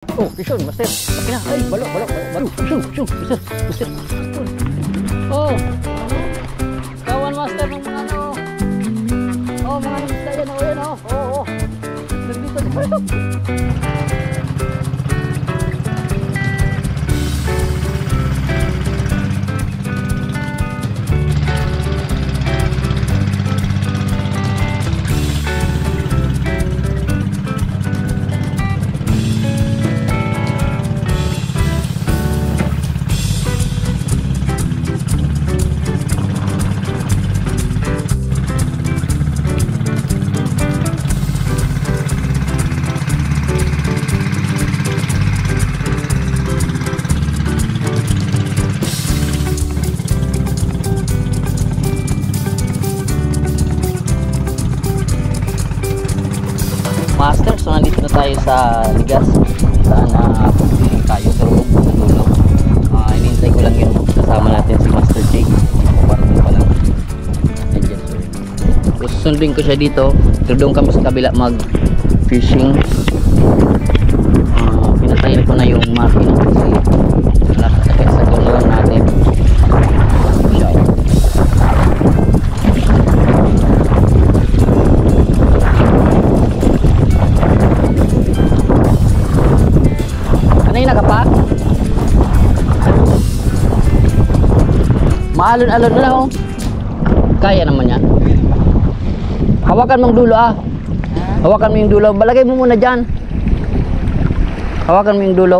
Oh, pisyon, master. Okay na. Ay, balo. Pisyon, master. Oh. Kawan master ng mga ano. Oh, mga isda yan. Oh, yan oh. Oo. Nandito di pa ito. Master, so nandito na tayo sa Ligas. Saan pupunta tayo pero sa dulo. Inintay ko lang yung kasama natin si Master Jake. Parating pa lang. Ayan. So susundin ko siya dito. Pero doon kami sa kabila mag fishing. Pinatayin ko na yung marking kasi nakasakit sa gulong natin. Kanina ka pa? Maalon-alon na oh. Kaya naman yan. Hawakan mong dulo ah. Hawakan mo yung dulo. Balagay mo muna dyan. Hawakan mo yung dulo.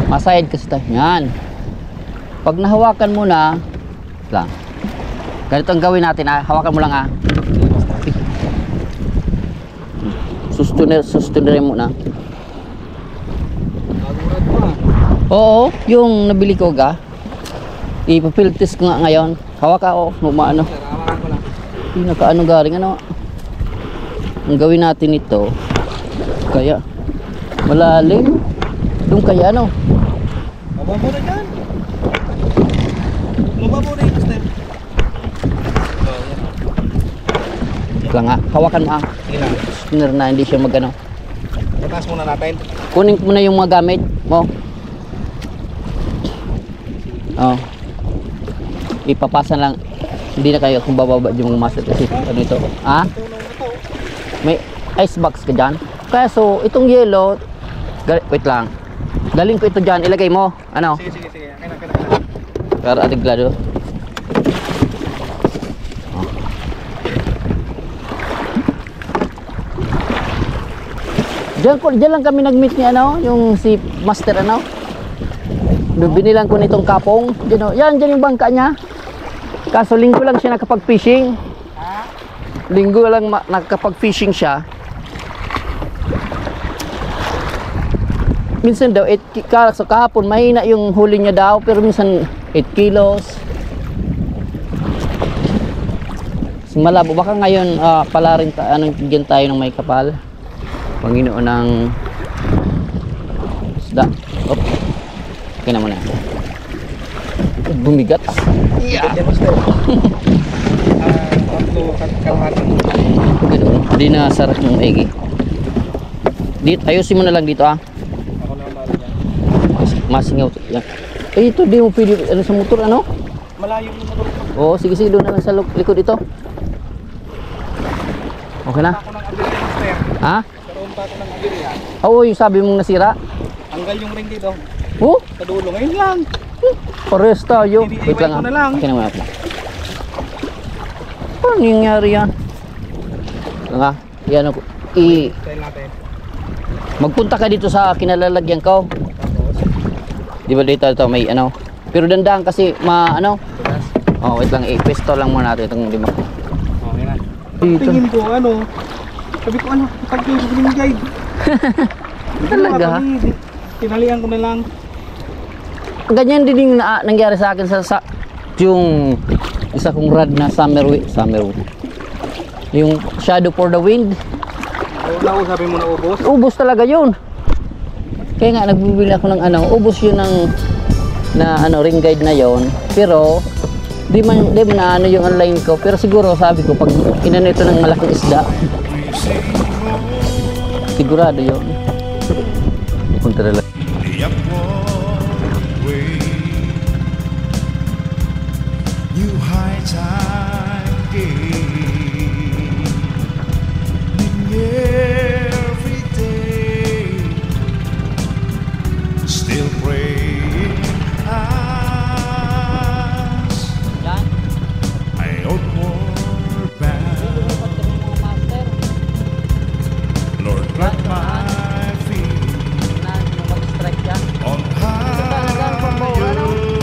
Masayad kasi tayo. Yan. Pag nahawakan mo na lang. Ganito ang gawin natin ah. Hawakan mo lang ah. Sustunin mo na. Oo, yung nabili ko ga. Ipapiltis ko nga ngayon. Hawak ako, maano. Pinakaano garing ano. Ang gawin natin ito. Kaya malalim. Doon kaya ano. Baba mo na dyan. Baba mo na yung step. Lang ha, hawakan mo ah. Sige lang. Spinner na hindi siya magano. Pataas muna natin. Kunin mo na yung mga gamit mo. Oh. Ipapasa lang. Hindi na kayo kung bababa yung mga master kasi ano ito. Ah? May ice box ka dyan. Kaya so, itong yellow, wait lang. Galing ko ito dyan, ilagay mo. Ano? Sige. Kaya. Para adiglado. Diyan lang kami nag-meet ni ano, yung si Master ano. Binilang ko nitong kapong. Diyan yung bangka niya. Kaso linggo lang siya nakapag-fishing. Linggo lang nakapag-fishing siya. Minsan daw 8 so kahapon mahina yung huli niya daw pero minsan 8 kilos. Malabo baka ngayon pala rin bigyan tayo ng may kapal. Panginoon ng isda. Op. Okay na muna. Bumigat. Yeah. Hindi na sarap ng egi. Dito, ayusin mo na lang dito ah. Ako na mali dyan. Masingaw. Yan. Eh ito di mo pwede ano sa motor ano? Malayo yung motor ko. Oo, sige doon na lang sa likod ito. Okay na? Ako ng agiri master. Ha? Karoon pa ako ng agiri ha. Oo, yung sabi mong nasira. Tanggal yung ring dito. Oh? Sa dulo. Ngayon lang. Pares tayo. Wait lang ko na lang. Okay naman ako. Paano nangyari yan? Nga, yan ako. Try natin. Magpunta ka dito sa kinalalagyan ko. Di ba dito ito may ano. Pero dandaan kasi ano. Oh, wait lang. I-pesto lang muna natin itong lima. Okay na. Dito. Tingin ko ano. Sabi ko ano. Pag-green guide. Talaga? Tinalian ko na lang. Ganyan din yung nangyari sa akin sa yung isa kong rod na summer yung shadow for the wind. Wala ko sabi mo na ubos. Ubos talaga yun. Kaya nga nagbibili ako ng ano, ubos yun ng na ano ring guide na yon. Pero Di man na ano yung online ko, pero siguro sabi ko pag inano ito ng malaking isda, sigurado yun. Punta na lang. New high time game every day, still praying as I outward bound. Lord, plant my feet on higher ground.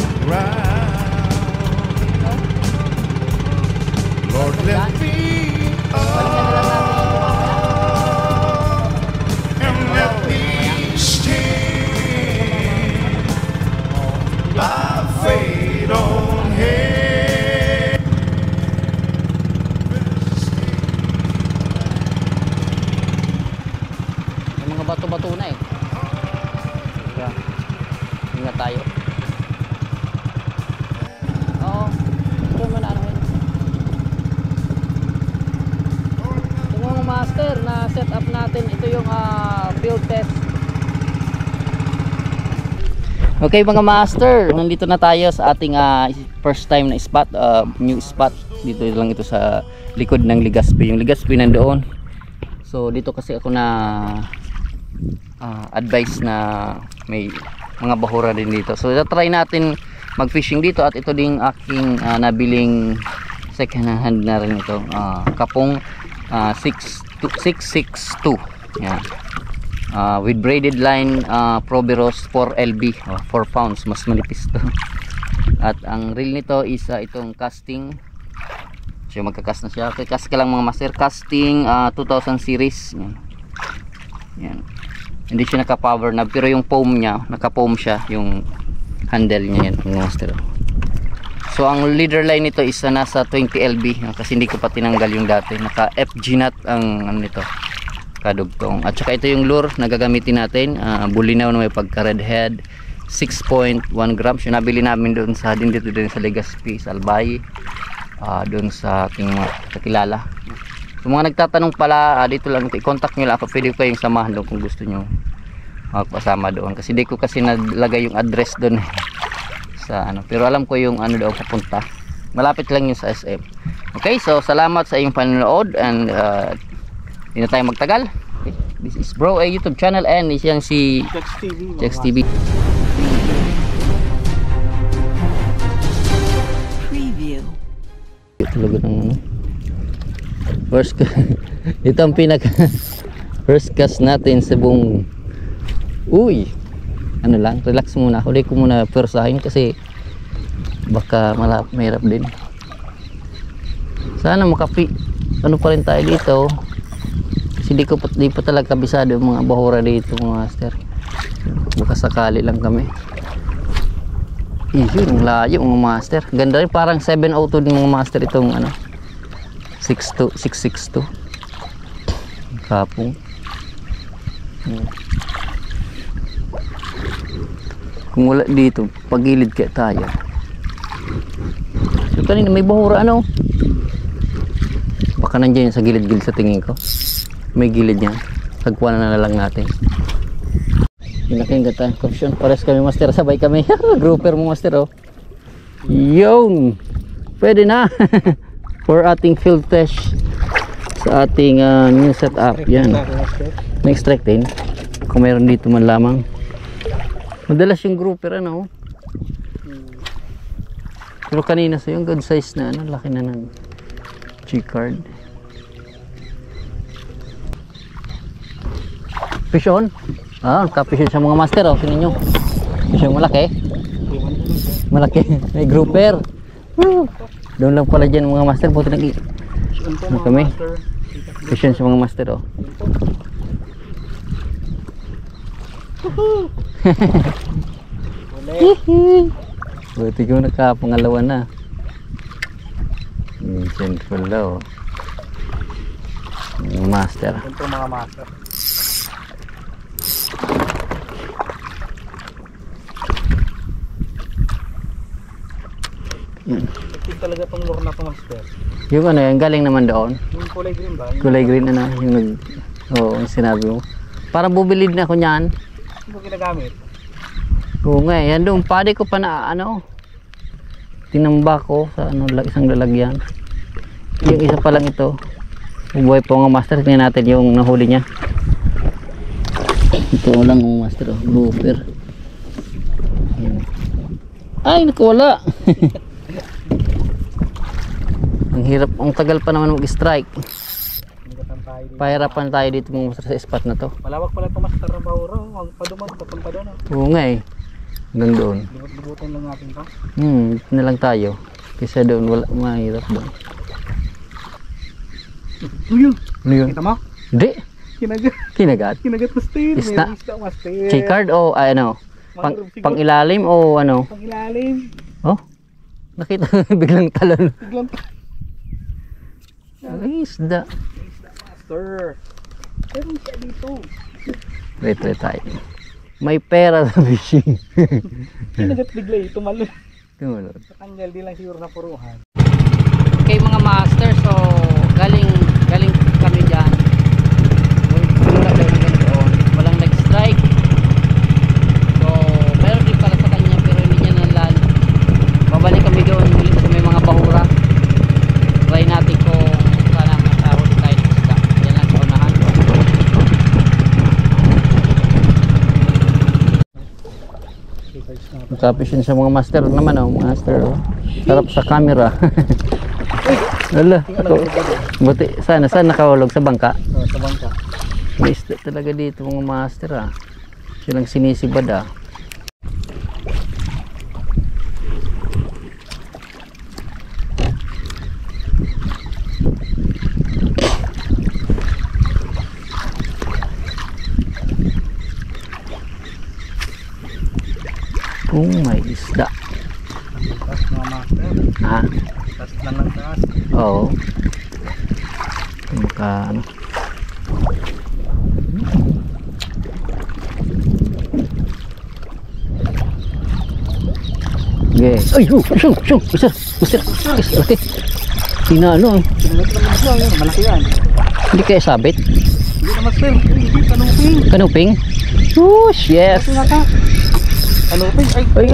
Lord, let me up and let me stand by faith on head. May mga bato-bato na eh. Kaya, ingat tayo. Oo. Ito naman ano yun. Ito mga master na set up natin. Ito yung field test. Okay mga master, nandito na tayo sa ating first time na spot, new spot. Dito lang ito sa likod ng Legazpi. Yung Legazpi nandoon. So dito kasi ako na advice na may mga bahura din dito. So try natin mag-fishing dito at ito ding aking nabiling second hand na rin ito. Kapong 662. Yan. With braided line Proveros 4LB, 4 pounds, mas manipis to. At ang reel nito is itong casting. So magka-cast na siya. Okay, cast ka lang mga master. Casting 2000 series. Yan. Yan. Hindi siya naka-power knob pero yung foam niya, naka-foam siya yung handle niya yan mga master. So ang leader line nito is nasa 20 LB kasi hindi ko pa tinanggal yung dati. Naka FG nut ang ano nito, kadugtong. At saka ito yung lure na gagamitin natin, bulinaw na may pagka red head, 6.1 grams. Yung nabili namin doon sa dito din sa Legazpi, sa Albay, doon sa aking kakilala. So mga nagtatanong pala, dito lang i-contact nyo lang ako, pwede ko kayong samahan doon kung gusto nyo magpasama doon kasi di ko kasi nalagay yung address doon sa ano, pero alam ko yung ano daw papunta, malapit lang yun sa SM. Okay, so salamat sa iyong panonood and hindi na tayo magtagal. Okay, this is Bro A YouTube channel and isang si Jex TV. Preview. Talaga ng ano, first ito ang pinaka first cast natin sa buong. Uy, ano lang, relax muna ako. Di ko muna persahin kasi baka mahirap din. Sana makapi ano pa rin tayo dito kasi di pa talaga kabisado yung mga bahura dito mga master. Baka sakali lang kami. Yun, layo mga master. Ganda rin, parang 702 din mga master itong ano 662 kapong. Kung wala dito, pagilid kaya tayo. So kanina may bahura ano, baka nandiyan sa gilid-gilid sa tingin ko. May gilid yan, tagpuan na lang natin. Pinaking gata caption, pares kami master, sabay kami. Grouper mo master oh. Yung pwede na. For ating field test sa ating new setup. Yan, na-extract din kung meron dito man lamang. Madalas yung grouper ano. Pero kanina sa yung good size na ano, laki na ng G-card. Fish on? Kapish sa mga master oh, tingnan nyo. Fish yung malaki. Malaki, may grouper. Doon lang pala dyan mga master, buti nag ano kami? Fish on sa mga master oh. Buti ko nakapangalawa na. Minsan pala oh. Master. Ito mga master. Yan. talaga tong lure na to, master. Yung ano, yung galing naman doon. Yung kulay green ba? Yung Kulay green ano, yung nag... Oo, yung sinabi mo. Parang bubilid na ako niyan. Ano ba ginagamit? Oo nga, yan doon. Pwede ko pa na ano, tinamba ko sa ano, isang lalagyan. Yung isa pa lang ito. Buhay po nga master, tingnan natin yung nahuli niya. Ito lang ang master, oh, grouper. Yan. Ay, nakawala. Ang hirap, ang tagal pa naman mag-strike. Nagatan tayo dito. Pahirapan tayo dito mga master sa spot na to. Malawak pala ito, master ng Bauro. Huwag pa duman, papunta doon. Oo nga eh. Hanggang doon. Libot-libutin lang natin to. Dito na lang tayo. Kaysa doon, wala, mahirap doon. Uyun! Ano yun? Kita mo? Hindi. Kinagat. Kinagat. Kinagat, master. Isda. May isda, master. Chicard o ano? Pang ilalim o ano? Pang ilalim. Oh? Nakita biglang talon. Biglang Ay, isda. master. Meron siya dito. Wait tayo. May pera sa fishing. Kinagat bigla eh. Tumalon. Tumulot. Natanggal din lang siguro na puruhan. Okay mga master, so galing kami dyan. Wala daw na doon. Walang nag-strike. So, meron din para sa kanya pero hindi niya nalan. Babalik kami doon ulit sa may mga bahura. Try natin kung sana makahuli tayo ng isda. Yan lang sa unahan. Magkapisyon sa mga master naman oh, master oh. Sarap sa camera. Wala. Buti sana nakahulog sa bangka. Sa bangka. May isda talaga dito mga master ah. Silang sinisibad ah. Oh, may isda. Taas mga master. Ha? Taas lang ng taas. Oo. Maka ano. Okay. Ay, Busir. Laki. Sinalo. Kinagat lang ng lang. Malaki yan. Hindi kaya sabit. Hindi na master. Hindi kanuping. Kanuping. Whoosh, yes. Kasi naka. Kanuping. Ay.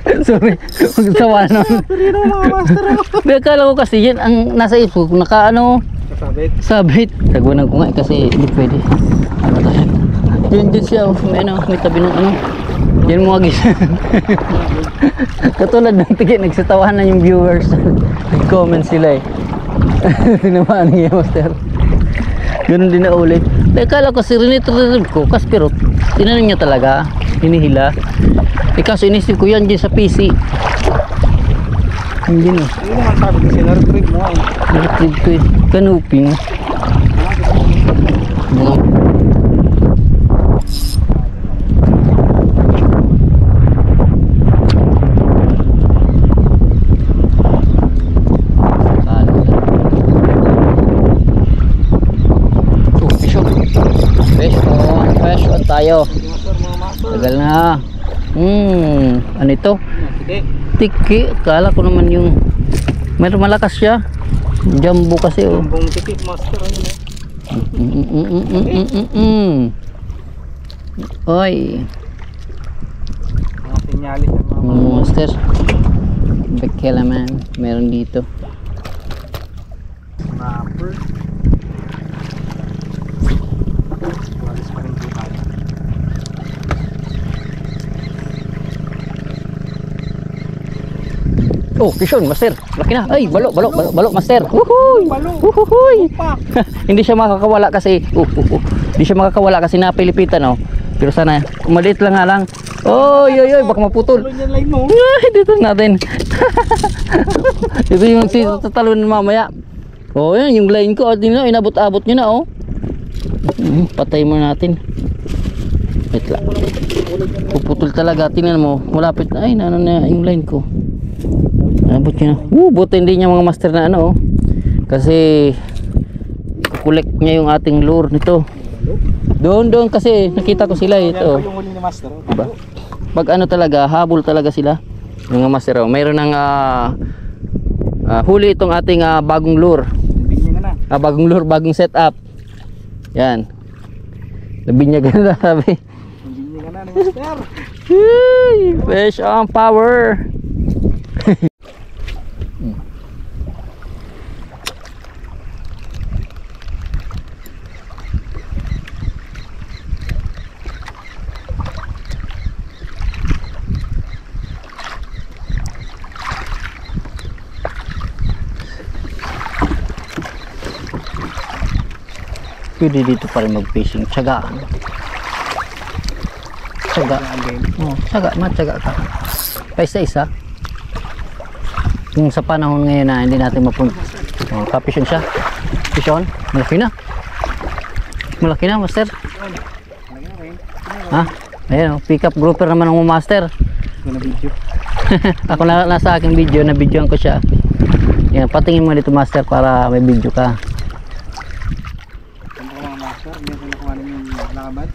Ay, sorry. Magsawa na. Sorry na mga master. Pero akala ko kasi yan ang nasa isip ko. Naka ano. Kasabit. Sabit. Tagwanan ko nga kasi hindi pwede. Ano tayo? Yun siya. May ano. May tabi ng ano. Yan mga gisa. Katulad ng tigi. Nagsatawanan yung viewers. Nag-comment sila eh. Tinamaan niya master. Ganun din na ulit. Pero akala ko si rinit ko. Pero tinanong niya talaga. Hinihila. Kaso inisip ko yan dyan sa PC. Hindi na. Hindi naman sabi kasi na-retrieve mo ay. Retrieve ko eh. Kanuping. Mga... Oh, fish on. Fresh on tayo. Tagal na. Ano ito? Sige. Tiki, kala ko naman yung meron malakas siya. Jumbo kasi oh. Bumbong tikip master ano eh. Oy, Mga sinyalis ng mga monster. Bekela man, meron dito. snapper. Walis pa rin po tayo. Oh, fish on, master. Laki na. Ay, balo, master. Woohoo! Balo. Woohoo! Pa. Hindi siya makakawala kasi Hindi siya makakawala kasi napilipitan oh. Pero sana maliit lang nga lang. Oy, baka maputol. Tuloy niyan line mo. Ay, dito natin. Ito yung tatalon mamaya. Oh, yan yung line ko. Inabot-abot niya na oh. Patay mo natin. Wait lang. Puputol talaga. Tingnan mo. Malapit na. Ay, ano na yung line ko. Abot niya na. Buti hindi niya mga master na ano oh. Kasi kukolek niya yung ating lure nito. Doon kasi nakita ko sila ito. Yan pa yung huli ni master. Diba? Pag ano talaga, habol talaga sila. Yung mga master oh. Mayroon ng huli itong ating bagong lure. Binyan ka na. Bagong lure, bagong setup. Yan. Nabinyagan na sabi. Binyan ka na ni Master. Yay! Fish on power. Pwede dito pa rin mag-fishing. Tsagaan. Tsaga. Tsaga. Matyaga ka. Paisa-isa. Yung sa panahon ngayon na hindi natin mapunta. Kapishon siya. Fishon. Malaki na. Malaki na, master. Ha? Ayan, pick up grouper naman ng master. Ito na video. Ako na nasa aking video, na videoan ko siya. Yan, patingin mo dito master para may video ka. Hindi ko nakuha yung lakabad.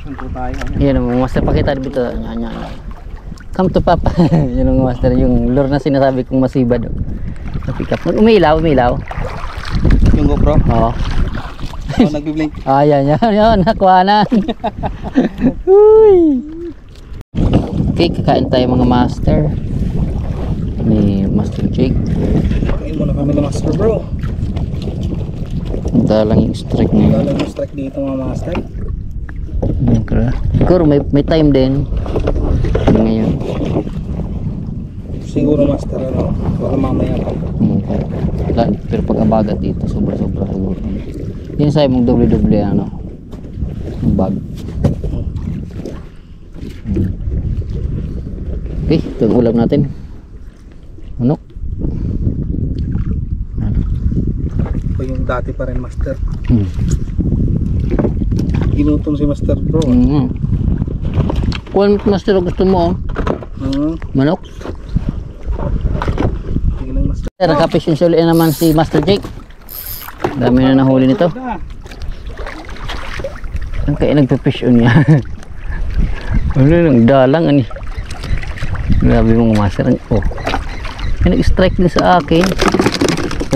Sunto tayo. Yan ang master, pakita dito. Yan. Come to papa. Yan ang master, yung lure na sinasabi kong masibad. Pick up. Umilaw. Yung GoPro? Oo. Oh, nagbi-blink. Yan. Nakuha na. Uy. Okay, kakain tayo mga master. Ni Master Jake. Kain muna kami ng Master bro. Dalang yung strike ngayon. Dalang yung strike dito mga Master. Siguro may time din. Ngayon. Siguro Master ano. Baka mamaya pa. Pero pag abagat dito, sobra-sobra siguro. Yun sa'yo mong doble-doble ano. Yung bag. Okay, ito yung ulam natin. Manok. Ito yung dati pa rin Master. Ginutom si Master bro. Kung master gusto mo, manok. Sige lang Master. Nakapishon siya ulit naman si Master Jake. Dami na nahuli nito. Ang kaya nagpipishon niya. Ano nang dalang ani. Grabe mong master. Oh. May nag-strike din sa akin.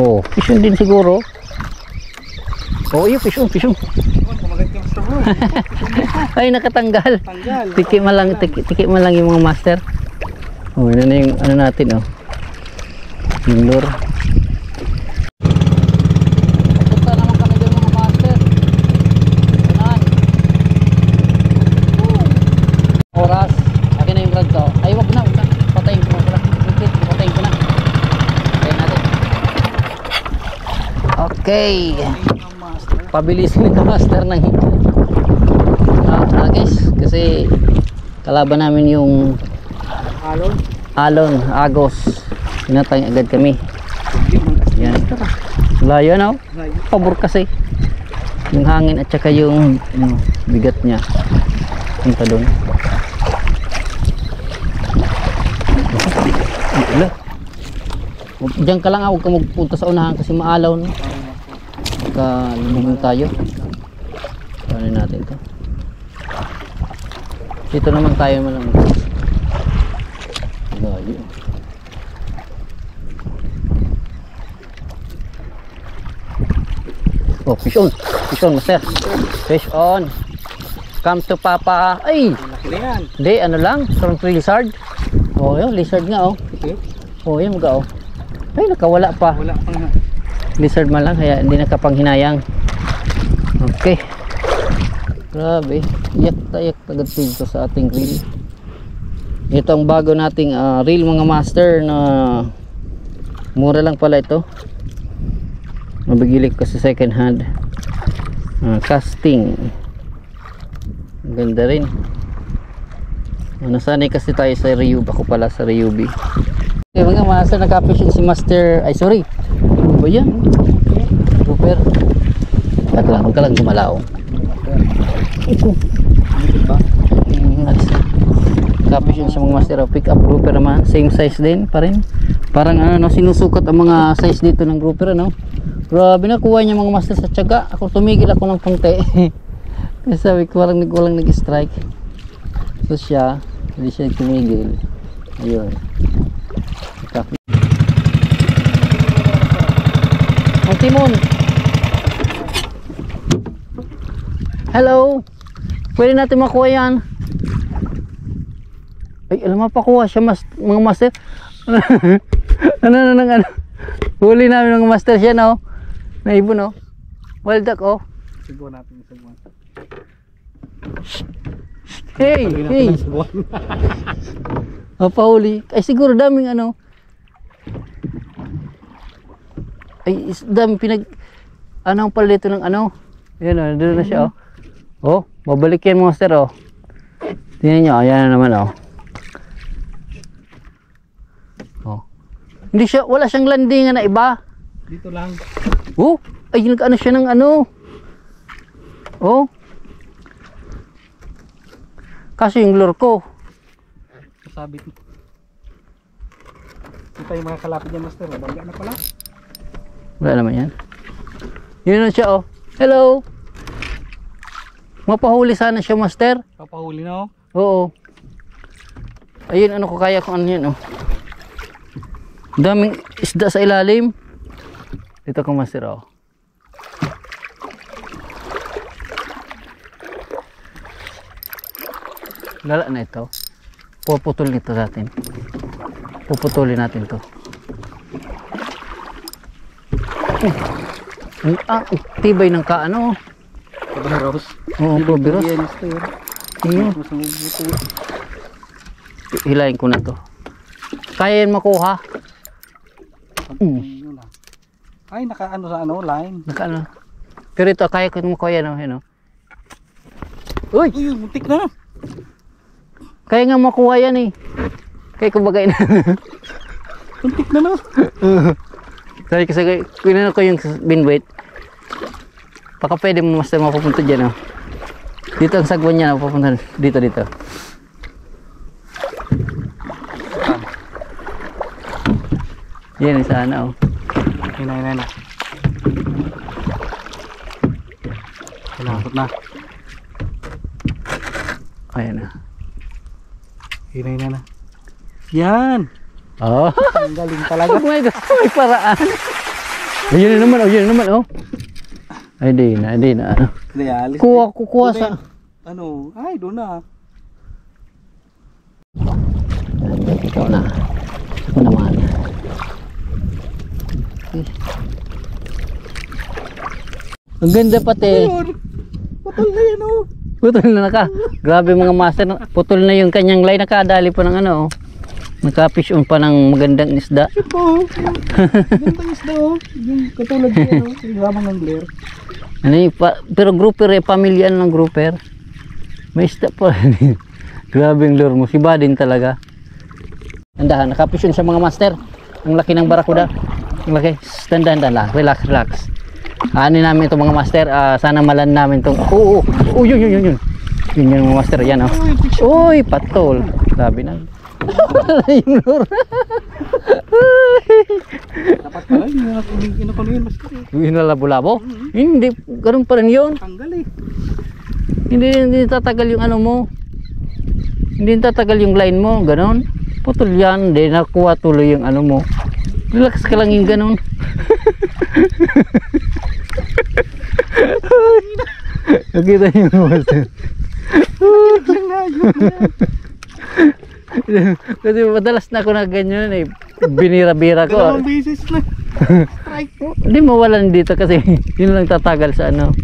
Oh, fishon din siguro. Oh, iyo fishon. Kumagat ka Master bro. Ay nakatanggal. Tanggal. Tiki man lang yung mga master. Oh, yun na yung ano natin oh. Yung lure. Punta naman kami doon mga master. Ayan. Oras. Akin na yung rod to. Ay wag na. Patayin ko na. Patayin ko na. Patayin natin. Okay. Pabilisin ito master ng guys. Kasi kalaban namin yung Alon, Agos. Pinatay agad kami. Yan. Layo na. Pabor kasi. Yung hangin at saka yung bigat niya. Punta doon. Diyan ka lang, huwag ka magpunta sa unahan kasi maalaw no? Kalubugin tayo. Ano natin ito? Dito naman tayo malang. Layo. Oh, fish on master. Fish on. Come to papa. Ay! Laki na yan. Hindi, ano lang, strong lizard. Oh, yun, lizard nga oh. Okay. Oh, yun mga oh. Ay, nakawala pa. Wala pa nga. Lizard man lang, kaya hindi nakapanghinayang. Okay. Grabe. Iyak agad dito sa ating reel. Ito ang bago nating reel mga master na mura lang pala ito. Mabigili ko sa second hand. Casting. Ang ganda rin. Nasanay kasi tayo sa Ryubi. Ako pala sa Ryubi. Okay mga master, nag-appreciate si Master. Ay sorry. Ano ba yan? Super. Huwag ka lang gumalaw. Nag-appreciate si mga master. Pick up grouper naman. Same size din pa rin. Parang ano, sinusukat ang mga size dito ng grouper ano. Grabe na, kuha niya mga master sa tiyaga. Ako tumigil ako ng pangte. Kasi sabi ko walang nag-strike. So siya, hindi siya tumigil. Ayun. Timon. Hello. Pwede natin makuha yan. Ay, alam mo, pakuha siya mga master. ano. Huli namin mga master siya, no? Naibon, no? Wild duck, oh. Siguro natin sa buwan. Hey. Pahuli. Ay, siguro daming ano. Ay, daming ano ang pala dito ng ano. Ayan, oh, doon na siya, oh. Oh, mabalik yan, master, oh. Tingnan nyo, ayan na naman, oh. Oh. Hindi siya, wala siyang landingan na iba. Dito lang. Oh, ay nag-ano siya ng ano. Oh. Kasi yung lure ko. Kasabit. Ito yung mga kalapit niya, master. Bangga na pala. Wala naman yan. Yun na siya, oh. Hello. Mapahuli sana siya, master. Papahuli na, oh. Oo. Ayun, ano ko kaya kung ano yan, oh. Daming isda sa ilalim. Dito ko, master, oh. Lala na ito. Puputol nito natin. Puputulin natin to. Tibay ng kaano. Kabaros. Oo, probiros. Yan, master. Iyo. Hilahin ko na to. Kaya yan makuha. Ay, naka-ano sa ano, line. Naka-ano. Pero ito, kaya ko makuha yan, oh. Yan, oh. Uy! Uy, muntik na. Kaya nga makuha yan, eh. Kaya kumagay na. Muntik na, no. Sabi kasi, kunin ko yung binweight. Baka pwede mo master mapupunta dyan, oh. Dito ang sagwan niya, mapupunta dito. Yan, sana, oh. Hinay na. Hinakot na. Ayan na. Hinay na. Yan. Oh. Ang galing talaga. Oh my God, may paraan. Ayun na naman, oh. Ay, di na. Realis. Kuha sa... Ano? Ay, doon na. Ikaw na. Ako naman. Ang ganda pati. Putol na yan, oh. Putol na Grabe mga master. Putol na yung kanyang line. Nakadali pa ng ano, oh. Naka-fish on pa ng magandang isda. Ito. Magandang isda, oh. Yung katulad niya, oh. Yung lamang ng glare. Ano yun, pero grouper, pamilya ng grouper. May isda pa. Grabe yung lure mo. Siba din talaga. Andahan, naka-fish on sa mga master. Ang laki ng barakuda. Ang laki. Tanda lang. Relax. Ano namin itong mga master. Sana malan namin itong... Oo. Yun. Yun yung mga master. Yan, oh. Uy, patol. Grabe na. Yung lure. Dapat pala, yun ko yun, master. Yung nalabo-labo? Hindi. Ganun pa rin yun. Tanggal, eh. Hindi tatagal yung ano mo. Hindi tatagal yung line mo. Ganun. Putol yan. Hindi nakuha tuloy yung ano mo. Relax ka lang yung ganun. Nakita niyo mo, master. Kasi madalas na ako na ganyan, eh. Binira-bira ko. Dalawang beses na. Strike. Hindi mawalan dito kasi yun lang tatagal sa ano,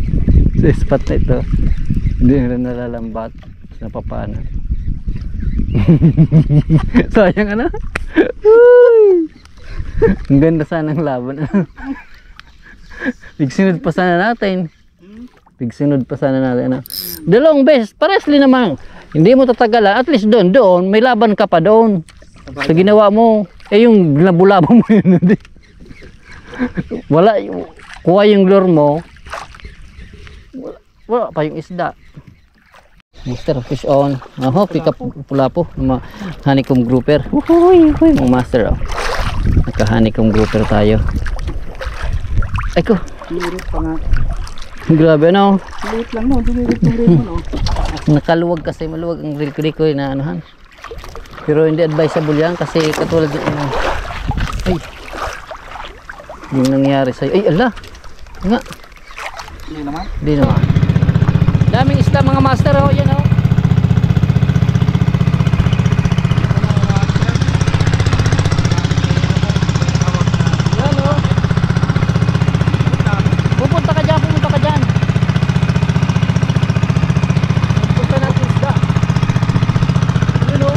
sa spot na ito. Hindi na nalalambat. Napapana. Sayang ano. Ang ganda sana ng laban. Bigsunod pa sana natin. Ano. Dalawang beses, parehas naman. Hindi mo tatagalan, at least doon, may laban ka pa doon. Sa ginawa mo, yung labulabo mo yun, hindi. Wala, kuha yung lure mo, wala pa yung isda. Master, fish on. Pick up pula po, honeycomb grouper. Uy, mga master, oh. Naka-honeycomb grouper tayo. Ay ko. Dumirit pa nga. Grabe, no? Dumirit lang, no? Dumirit mo, no? Nakaluwag kasi, maluwag ang reel ko na anuhan. Pero hindi advisable yan kasi katulad ng ano. Ay. yung nangyari sa'yo. Ay, ala! Nga. Hindi naman. Hindi naman. Daming isda mga master, oh. Yan, oh. Yan, oh. Pupunta ka dyan, pupunta ka dyan. Punta natin isda. Yan, oh.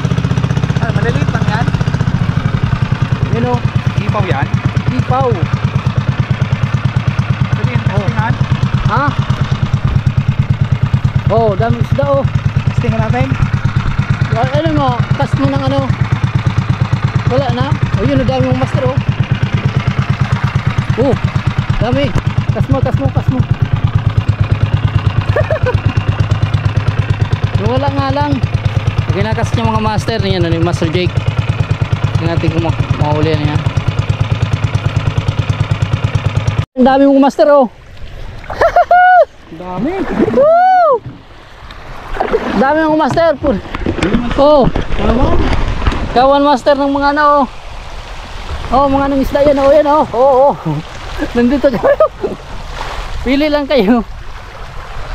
Ah, maliliit lang yan. Yan, oh. Ipaw yan. Ipaw. Pwede yung testingan. Ha? Oh, daming isda, oh. Testingan natin. Ano mo, cast mo ng ano. Wala na. O yun, ang dami mong master, oh. Oh, dami. Cast mo, cast mo, cast mo. Wala nga lang. Pag kinakas niya mga master, yan ano yung Master Jake. Tingnan natin kung makahuli yan yan. Ang dami mong master, oh. Dami. Woo! Dami mong master. Oh. Kawan master ng mga ano, oh. Oh, mga nang isda yan, oh, yan, oh. Oo, oh. Nandito kayo. Pili lang kayo.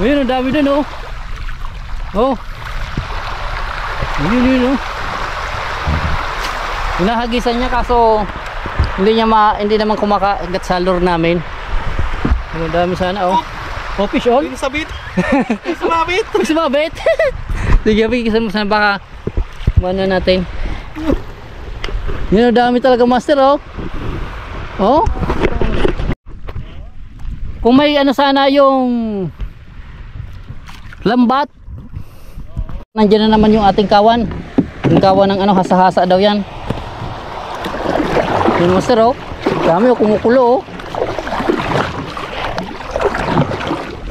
Ayun, ang dami dun, oh. Oh. Yun, oh. Hinahagisan niya kaso hindi naman kumakagat sa lure namin. Ang dami sana, oh. Oh, fish on. Pwede sabit. Pwede sumabit. Sumabit. Sige, pigisan mo sana baka ano natin. Yun, ang dami talaga master, oh. Oh. Kung may ano sana yung lambat. Nandiyan na naman yung ating kawan. Yung kawan ng ano, hasa-hasa daw yan. Yun master, oh. Dami, oh, kumukulo, oh.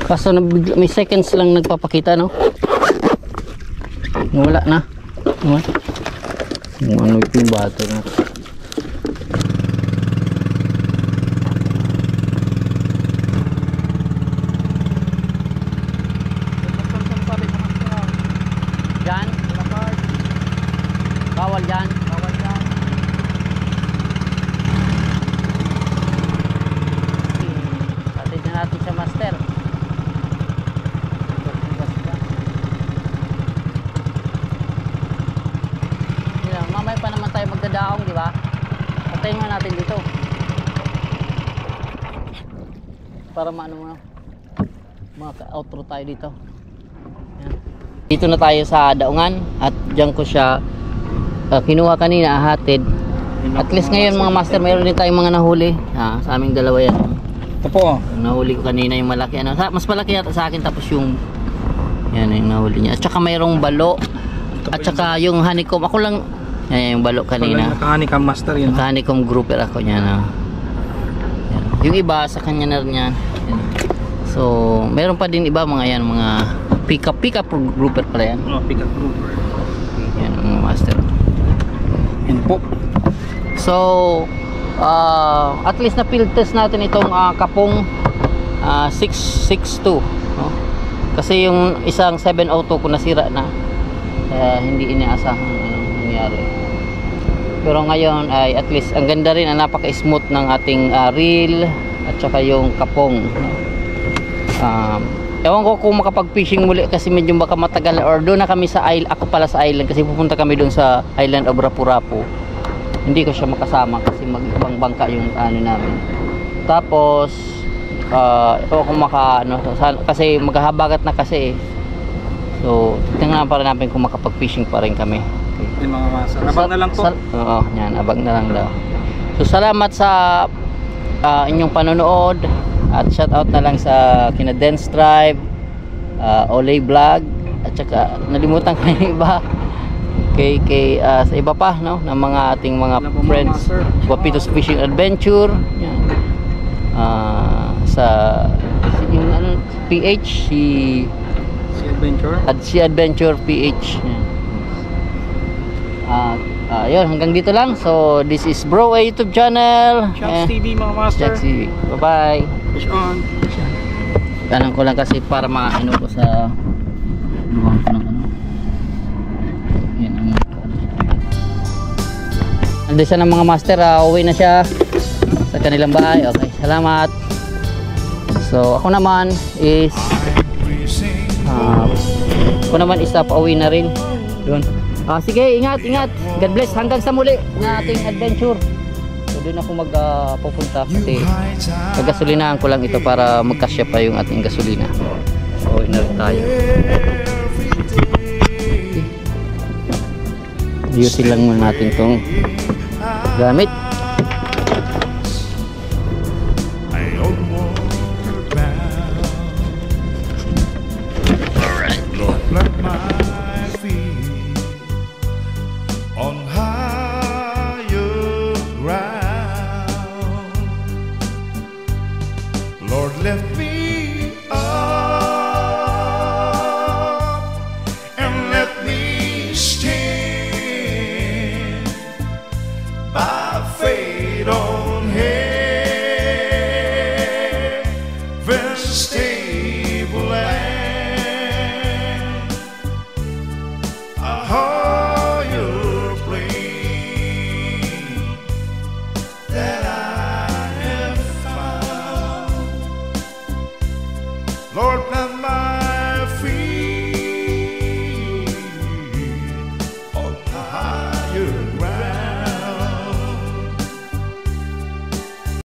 Kaso may seconds lang nagpapakita, no? Wala na. Ano yung bato na. Diyan. Bawal dyan. Bawal dyan. Atid na natin siya master. Mamaya pa naman tayo magdadaong, di ba? Patayin nga natin dito. Para maano mo, maka-outro tayo dito. Yan. Dito na tayo sa daungan at diyan ko siya kinuha kanina, hatid. At least ngayon mga master, mayroon din tayong mga nahuli. Sa aming dalawa yan. Ito po. Nahuli ko kanina yung malaki. Ano, mas malaki yata sa akin, tapos yung yan yung nahuli niya. At saka mayroong balo. At saka yung honeycomb. Ako lang yan yung balo kanina. Naka-honeycomb master yun. Naka-honeycomb grouper ako niya, no? Yan. Yung iba sa kanya na rin yan. So meron pa din iba mga yan, mga pick up grouper pala yan. Oh, pick up grouper. Yan mga master. Yan po. So at least na field test natin itong kapong 662, no? Kasi yung isang 702 ko nasira na, hindi inaasahan anong nangyari. Pero ngayon ay at least ang ganda rin, ang napaka-smooth ng ating reel at saka yung kapong, no? Ewan ko kung makapag-fishing muli kasi medyo baka matagal, or doon na kami sa island. Ako pala sa island kasi pupunta kami doon sa island of Rapu-Rapu. Hindi ko siya makasama kasi mag-ibang bangka yung ano namin. Tapos ewan ko kasi maghahabagat na kasi, so tingnan pa rin namin kung makapag-fishing pa rin kami. Yung mga master. Abang na lang po. Oo, yan, abang na lang daw. So salamat sa inyong panonood. At shout out na lang sa kina Dance Tribe, Olay Vlog, at saka nalimutan ko yung iba sa iba pa, no, ng mga ating mga friends, Guapitos Fishing Adventure, yan. Sa yung ano, PH si Adventure at si Adventure PH, yan. Yun, hanggang dito lang. So this is Bro A YouTube channel, Shots TV mga master. Shots TV. Bye bye. Fish on. Tanong ko lang kasi para maano ko sa luwang ko ng ano. Yan ang andun siya ng mga master, uwi na siya sa kanilang bahay. Okay, salamat. So ako naman is ako naman is pauwi na rin doon. Sige, ingat. God bless hanggang sa muli na ating adventure. So doon ako magpupunta kasi gagasolinahan ko lang ito para magkasya pa yung ating gasolina. So uwi na rin tayo. Ayusin lang muna natin tong gamit. Plant my feet on higher ground. Lord, lift me up and let me stand by faith on heaven's stable land. Higher plane that I have found. Lord, plant